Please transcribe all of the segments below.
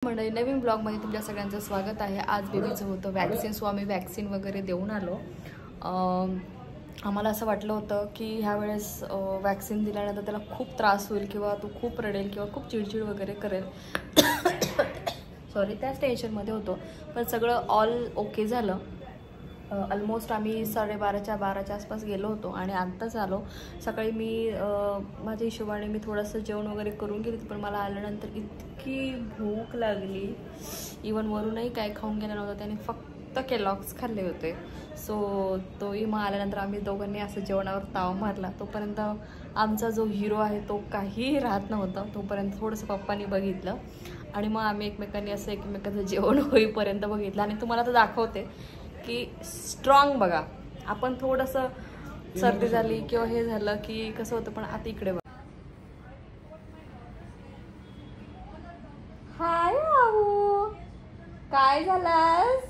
मंडळी, नवीन ब्लॉगमध्ये तुमच्या सगळ्यांचं स्वागत आहे। आज बेबीचं होतं वॅक्सिन, सो आम्ही वॅक्सिन वगैरे देऊन आलो। आम्हाला असं वाटलं होतं की ह्या वेळेस वॅक्सिन दिल्यानंतर त्याला खूप त्रास होईल किंवा तो खूप रडेल किंवा खूप चिडचिड वगैरे करेल। सॉरी, त्याच टेन्शनमध्ये होतो, पण सगळं ऑल ओके झालं। ऑलमोस्ट आम्ही 12:30च्या आसपास गेलो होतो आणि आत्ताच आलो। सकाळी मी माझ्या हिशोबाने मी थोडंसं जेवण वगैरे करून गेली, पण मला आल्यानंतर इतकी भूक लागली, इवन वरूनही काय खाऊन गेलं नव्हतं, त्याने फक्त केलॉग्स खाल्ले होते। सो तोही मग आल्यानंतर आम्ही दोघांनी असं जेवणावर ताव मारला। तोपर्यंत आमचा जो हिरो आहे तो काही राहत नव्हता, तोपर्यंत थोडंसं पप्पांनी बघितलं आणि मग आम्ही एकमेकांनी असं एकमेकांचं जेवण होईपर्यंत बघितलं। आणि तुम्हाला तर दाखवते की स्ट्रॉंग बघा, आपण थोडंसं सर्दी झाली किंवा हे झालं की कसं होतं, पण आता इकडे बघा। हाय बाबू, काय झालंस?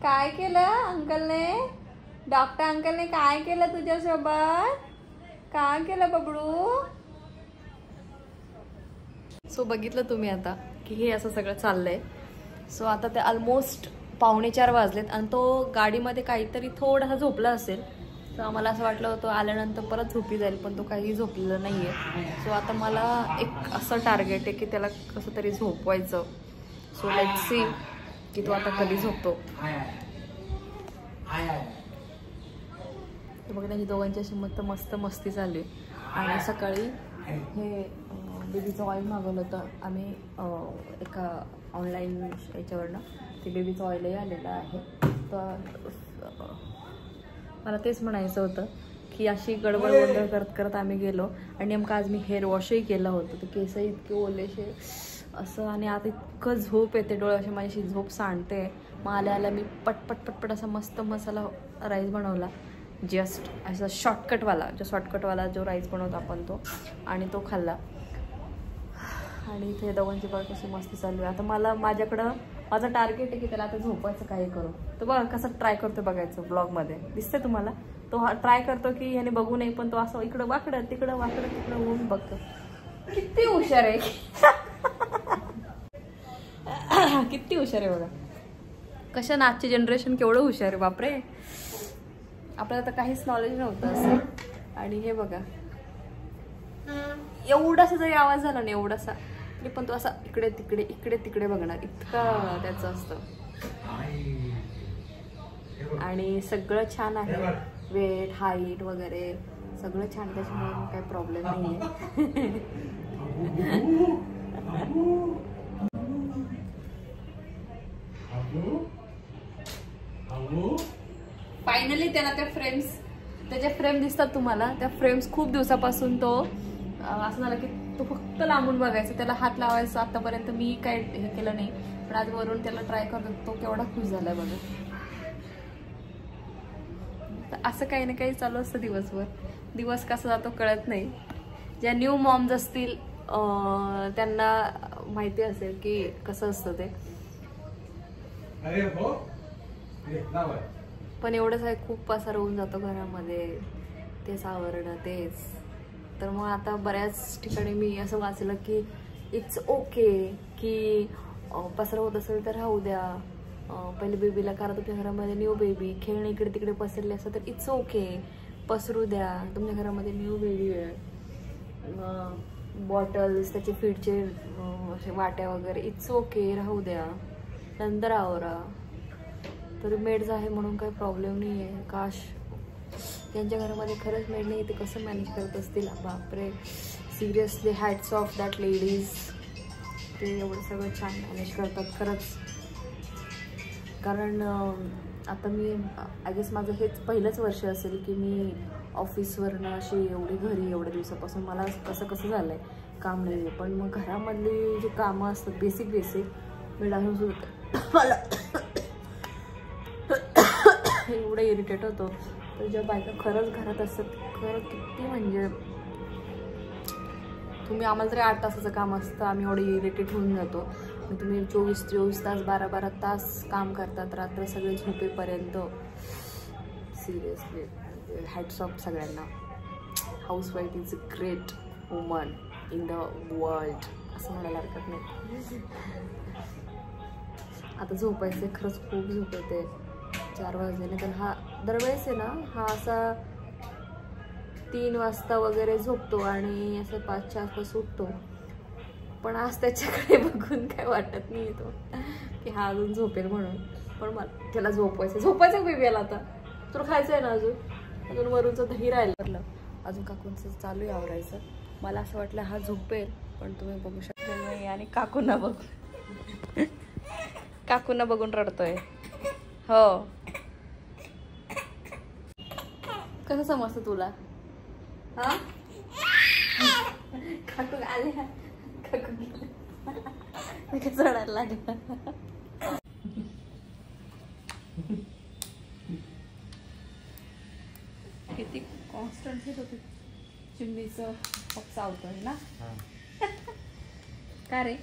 काय केलं अंकलने? डॉक्टर अंकलने काय केलं तुझ्यासोबत? काय केलं बबडू? सो बघितलं तुम्ही आता की हे असं सगळं चाललंय। सो आता ते ऑलमोस्ट 3:45 वाजलेत आणि तो गाडीमध्ये काहीतरी थोडासा झोपला असेल। तर आम्हाला असं वाटलं होतं आल्यानंतर परत झोपी जाईल, पण तो काही झोपलेला नाही आहे। सो आता मला एक असं टार्गेट आहे की त्याला कसं तरी झोपवायचं। सो लेट्स सी की तो आता कधी झोपतो। बघ, त्यांची दोघांची अशी मस्त मस्ती चालली। आणि सकाळी हे बेबीचं ऑइल मागवलं होतं आम्ही एका ऑनलाईन याच्यावरनं, ते बेबीचं ऑइलही आलेलं आहे। तर मला तेच म्हणायचं होतं की अशी गडबड गोंधळ करत करत आम्ही गेलो आणि नेमकं आज मी हेअर वॉशही केलं होतं। तर केसही इतके ओलेशे असं, आणि आता इतकं झोप येते, डोळ्याशी माझी झोप सांडते। मग आल्या मी पटपट असा मस्त मसाला राईस बनवला, जस्ट असा शॉर्टकटवाला जो राईस बनवतो आपण तो, आणि तो खाल्ला। आणि इथे दोघांची बघ कशी मस्ती चालू आहे। आता माझ्याकडं माझं टार्गेट आहे की त्याला आता झोपायचं काही करू। तर बघ कसं ट्राय करतो बघायचं, ब्लॉगमध्ये दिसतंय तुम्हाला। तो ट्राय करतो की याने बघू नये, पण तो असं इकडं वाकडं तिकडं होऊन बघतो। किती हुशार आहे किती हुशार आहे बघा, कशा आजची जनरेशन केवढं हुशार आहे, बापरे। आपल्याला तर काहीच नॉलेज नव्हतं असं। आणि हे बघा, एवढासा जरी आवाज झाला ना, एवढासा तरी पण तो असा इकडे तिकडे बघणार, इतकं त्याचं असतं। आणि सगळं छान आहे, वेट हाईट वगैरे सगळं छान, त्याच्यामुळे काही प्रॉब्लेम नाही आहे। फायनली त्याला त्याच्या फ्रेम दिसतात तुम्हाला, त्या फ्रेम्स खूप दिवसापासून तो असं झालं की तो फक्त लांबून बघायचा, त्याला हात लावायचा। आतापर्यंत मी काय हे केलं नाही, पण आज वरून त्याला ट्राय करतो, तो केवढा खुश झालाय बघा। तर असं काही ना काही चालू असतं दिवसभर, दिवस कसा जातो कळत नाही। ज्या न्यू मॉम्स असतील त्यांना माहिती असेल की कसं असतं ते। पण एवढंच आहे, खूप पसारा होऊन जातो घरामध्ये, तेच आवरणं तेच। तर मग आता बऱ्याच ठिकाणी मी असं वाचलं की इट्स ओके की पसरा होत असेल तर राहू द्या, पहिले बेबीला, कारण तुमच्या घरामध्ये न्यू बेबी खेळणे इकडे तिकडे पसरले असं, तर इट्स ओके, पसरू द्या। तुमच्या घरामध्ये न्यू बेबी आहे, बॉटल्स त्याचे फीडचे असे वाट्या वगैरे, इट्स ओके, राहू द्या, नंतर आवरा। तरी मेड्स आहे म्हणून काही प्रॉब्लेम नाही आहे। काश त्यांच्या घरामध्ये खरंच मेड नाही, ते कसं मॅनेज करत असतील, बापरे। Seriously hats off that ladies, ते एवढं सगळं छान मॅनेज करतात खरंच। कारण आता मी आय गेस माझं हेच पहिलंच वर्ष असेल की मी ऑफिसवरनं अशी एवढी घरी एवढ्या दिवसापासून मला कसं झालं आहे, काम नाही आहे। पण मग घरामधली जी कामं असतात बेसिक मी डान्स मला एवढं इरिटेट होतो। तर ज्या बायका खरंच घरात असतात, खरं किती म्हणजे, तुम्ही आम्हाला तरी 8 तासाचं काम असतं, आम्ही एवढं इरिटेट होऊन जातो। मग तुम्ही 24 तास 12 तास काम करतात, रात्र सगळे झोपेपर्यंत। सिरियसली हॅट्स ऑफ सगळ्यांना। Housewife is a great woman in the world असं म्हणायला हरकत नाही। आता झोपायचं खरंच खूप झोप येते. 4 वाजले नाही तर हा दरवेळेस आहे ना, हा असा 3 वाजता वगैरे झोपतो आणि असं 5च्या आसपास उठतो. पण आज त्याच्याकडे बघून काय वाटत नाही तो की हा अजून झोपेल म्हणून. पण मला त्याला झोपायचं बेबीला. आता तुला खायचं आहे ना अजून वरूनचं दही राहिलं. अजून काकूंचं चालू आहे आवरायचं. मला असं वाटलं हा झोपेल, पण तुम्ही बघू शकता नाही. आणि काकूंना बघून रडतोय. हो, कसं समजतं तुला? हा काकू आले, काकू चढायला लागला. किती कॉन्स्टंट हेच होते चिमणीचं पक्ष चावतोय ना. काय रे,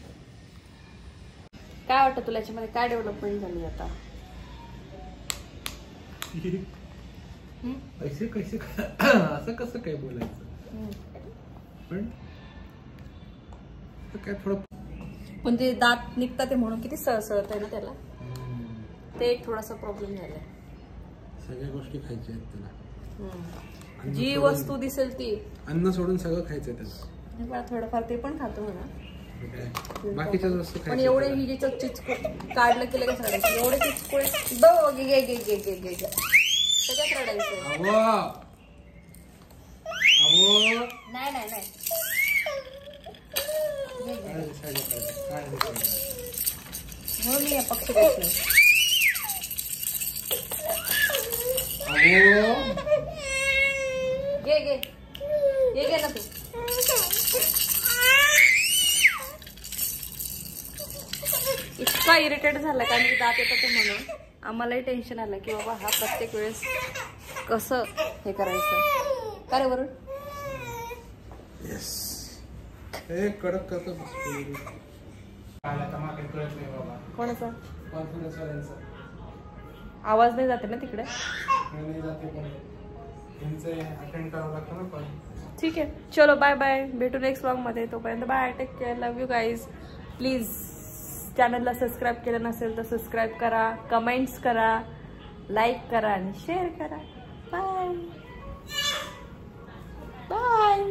काय वाटतं तुला याच्यामध्ये काय डेव्हलपमेंट झाली आता? ऐसे कैसे असं कसं काय बोलायचं? पण काय थोडं पण ते दात निघतात ते म्हणून किती सळसळत आहे ना त्याला. ते एक थोडासा प्रॉब्लेम झालाय. सगळ्या गोष्टी खायच्या आहेत त्याला. जी वस्तू दिसेल ती. अन्न सोडून सगळं खायचंय त्याला. थोडंफार ते पण खातो म्हणा. बाकीच्या वस्तू पण एवढे ही जे चिचको काढलं केलं कसं रडायचं? एवढे चिचकोळे त्याच्यात रडायचं. नाही नाही नाही, हो मी पक्ष नाही. घे ना तू. इतका इरिटेट झाला कारण की दात येतात म्हणून. आम्हालाही टेन्शन आलं की बाबा हा प्रत्येक वेळेस कसं हे करायचं. का रे वरून? कडक करतो. कोणाचा आवाज नाही जाते ना तिकडे? ठीक आहे, चलो बाय बाय. भेटू नेक्स्ट व्लॉग मध्ये. तोपर्यंत bye, take care, love you guys. Please चॅनलला सबस्क्राईब केलं नसेल तर सबस्क्राईब करा, कमेंट्स करा, लाईक करा आणि शेअर करा. Bye bye.